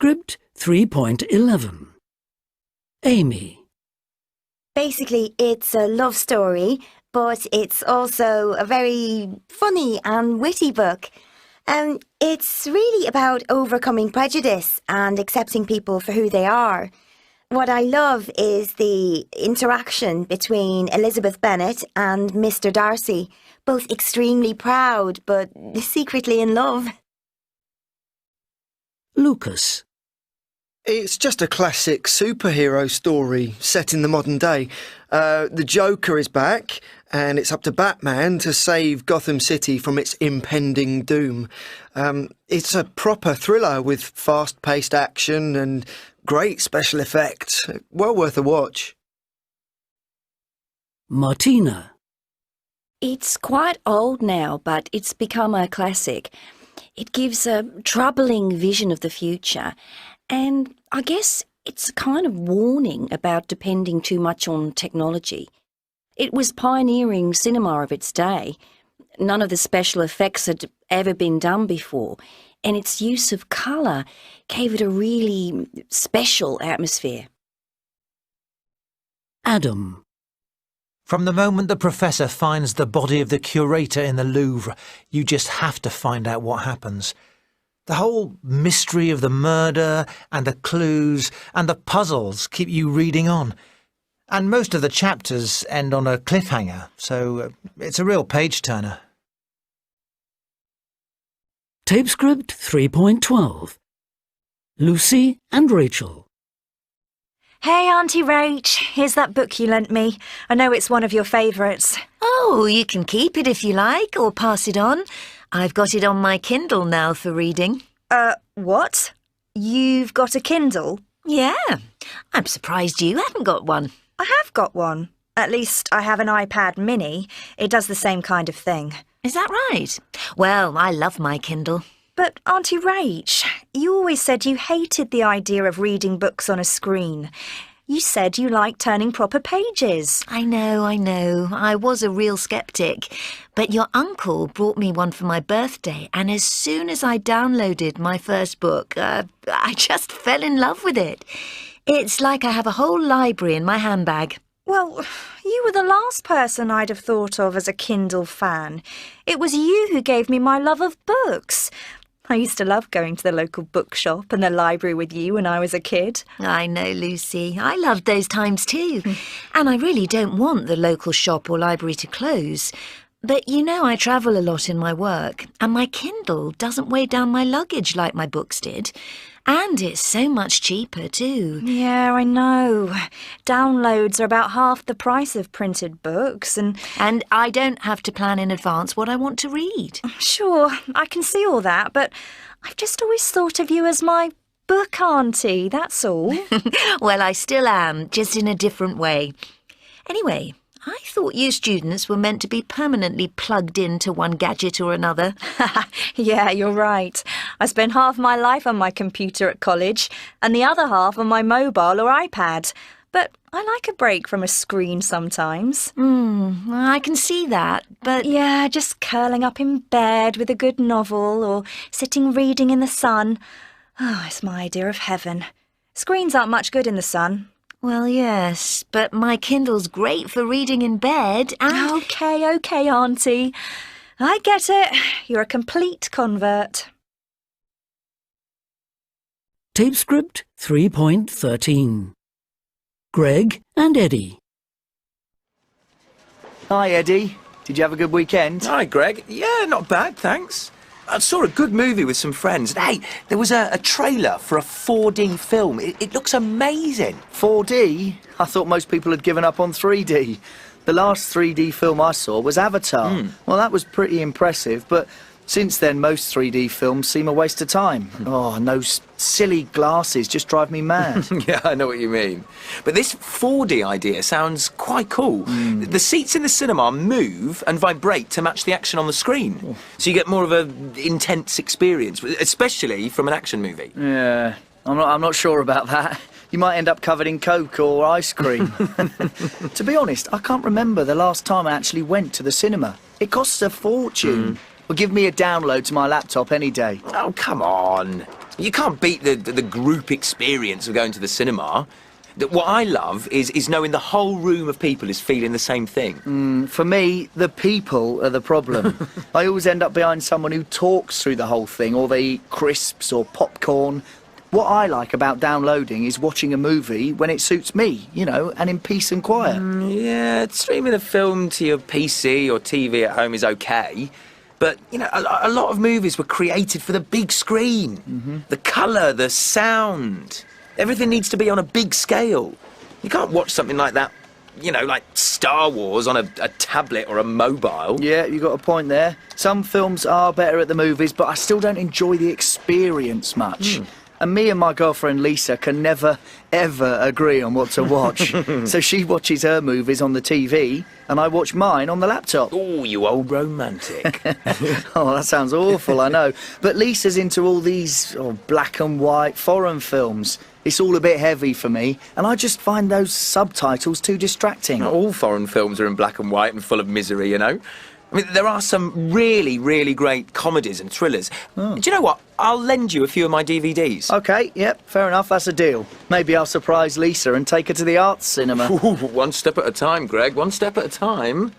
Script 3.11. Amy. Basically, it's a love story, but it's also a very funny and witty book. It's really about overcoming prejudice and accepting people for who they are. What I love is the interaction between Elizabeth Bennet and Mr. Darcy, both extremely proud but secretly in love. Lucas. It's just a classic superhero story set in the modern day. The Joker is back, and it's up to Batman to save Gotham City from its impending doom. It's a proper thriller with fast-paced action and great special effects. Well worth a watch. Martina. It's quite old now, but it's become a classic. It gives a troubling vision of the future, and I guess it's a kind of warning about depending too much on technology. It was pioneering cinema of its day. None of the special effects had ever been done before, and its use of colour gave it a really special atmosphere. Adam. From the moment the professor finds the body of the curator in the Louvre, you just have to find out what happens. The whole mystery of the murder and the clues and the puzzles keep you reading on. And most of the chapters end on a cliffhanger, so it's a real page-turner. Tape script 3.12. Lucy and Rachel. Hey, Auntie Rach, here's that book you lent me. I know it's one of your favourites. Oh, you can keep it if you like, or pass it on. I've got it on my Kindle now for reading. What? You've got a Kindle? Yeah, I'm surprised you haven't got one. I have got one. At least I have an iPad mini. It does the same kind of thing. Is that right? Well, I love my Kindle. But, Auntie Rach, you always said you hated the idea of reading books on a screen. You said you liked turning proper pages. I know. I was a real sceptic. But your uncle brought me one for my birthday, and as soon as I downloaded my first book, I just fell in love with it. It's like I have a whole library in my handbag. Well, you were the last person I'd have thought of as a Kindle fan. It was you who gave me my love of books. I used to love going to the local bookshop and the library with you when I was a kid. I know, Lucy. I loved those times too. And I really don't want the local shop or library to close. But you know I travel a lot in my work, and my Kindle doesn't weigh down my luggage like my books did. And it's so much cheaper too. Yeah, I know. Downloads are about half the price of printed books and I don't have to plan in advance what I want to read. Sure, I can see all that, but I've just always thought of you as my book auntie, that's all. Well, I still am, just in a different way. Anyway, I thought you students were meant to be permanently plugged into one gadget or another. Yeah, you're right. I spent half my life on my computer at college and the other half on my mobile or iPad. But I like a break from a screen sometimes. I can see that, but... Yeah, just curling up in bed with a good novel or sitting reading in the sun. Oh, it's my idea of heaven. Screens aren't much good in the sun. Well, yes, but my Kindle's great for reading in bed and... OK, Auntie. I get it. You're a complete convert. Tape script 3.13. Greg and Eddie. Hi, Eddie. Did you have a good weekend? Hi, Greg. Yeah, not bad, thanks. I saw a good movie with some friends. Hey, there was a trailer for a 4D film. It looks amazing. 4D? I thought most people had given up on 3D. The last 3D film I saw was Avatar. Well, that was pretty impressive, but since then most 3D films seem a waste of time. Oh, and those silly glasses just drive me mad. Yeah, I know what you mean. But this 4D idea sounds quite cool. The seats in the cinema move and vibrate to match the action on the screen. So you get more of an intense experience, especially from an action movie. Yeah, I'm not sure about that. You might end up covered in Coke or ice cream. To be honest, I can't remember the last time I actually went to the cinema. It costs a fortune. Well, give me a download to my laptop any day. Oh, come on. You can't beat the group experience of going to the cinema. What I love is knowing the whole room of people is feeling the same thing. For me, the people are the problem. I always end up behind someone who talks through the whole thing, or they eat crisps or popcorn. What I like about downloading is watching a movie when it suits me, you know, and in peace and quiet. Yeah, streaming a film to your PC or TV at home is okay. But, you know, a lot of movies were created for the big screen. The colour, the sound. Everything needs to be on a big scale. You can't watch something like that, you know, like Star Wars on a tablet or a mobile. Yeah, you got a point there. Some films are better at the movies, but I still don't enjoy the experience much. And me and my girlfriend Lisa can never, ever agree on what to watch. So she watches her movies on the TV, and I watch mine on the laptop. Oh, you old romantic. Oh, that sounds awful, I know. But Lisa's into all these black and white foreign films. It's all a bit heavy for me, and I just find those subtitles too distracting. All foreign films are in black and white and full of misery, you know. I mean, there are some really, really great comedies and thrillers. Do you know what? I'll lend you a few of my DVDs. OK, yep, fair enough, that's a deal. Maybe I'll surprise Lisa and take her to the arts cinema. Ooh, one step at a time, Greg, one step at a time.